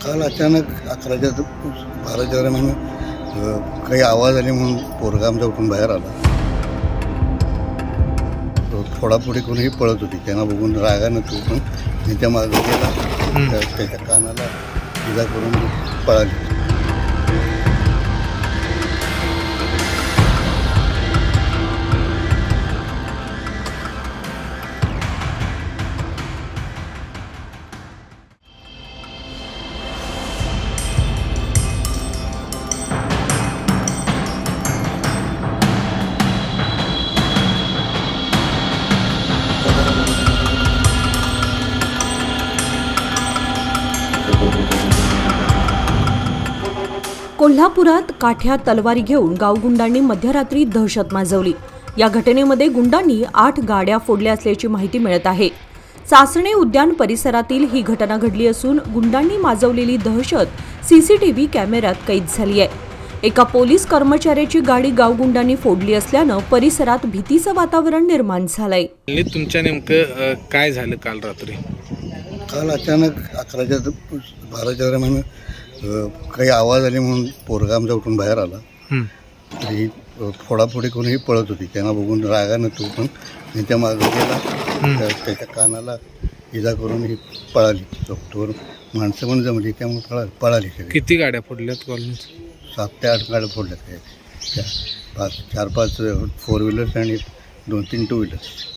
काल अचानक 11:12च्या दरम्यान काही आवाज आले म्हणून पोरगा आमचा उठून बाहेर आला. तो थोडापुढे कोणीही पळत होती, त्यांना बघून रागानं तो पण त्यांच्या मागे गेला. त्याच्या कानाला इजा करून पळाली. कोल्हापुरात काठ्यात तलवारी घेऊन गावगुंडांनी मध्यरात्री दहशत माजवली. या घटनेमध्ये गुंडांनी 8 गाड्या फोडल्या असल्याची माहिती मिळत आहे. चाचणे उद्यान परिसरातील ही घटना घडली असून गुंडांनी माजवलेली दहशत सीसीटीव्ही कॅमेऱ्यात कैद झाली आहे. एका पोलीस कर्मचाऱ्याची गाडी गावगुंडांनी फोडली असल्यानं परिसरात भीतीचं वातावरण निर्माण झालंय. तुमच्या नेमकं काय झालं काल रात्री? काल अचानक 11:12च्या दरम्यान काही आवाज आले म्हणून पोरगा आमचा उठून बाहेर आला. ही थोडापुढे कोणीही पळत होती, त्यांना बघून रागानं तो पण त्यांच्या मागे गेला. त्याच्या कानाला इजा करून ही पळाली. डॉक्टर माणसं पण जमली त्यामुळे पळाली. किती गाड्या फोडल्यात कॉलनीत? 7 ते 8 गाड्या फोडल्यात. 4-5 4 व्हीलर्स आणि 2-3 टू व्हीलर्स.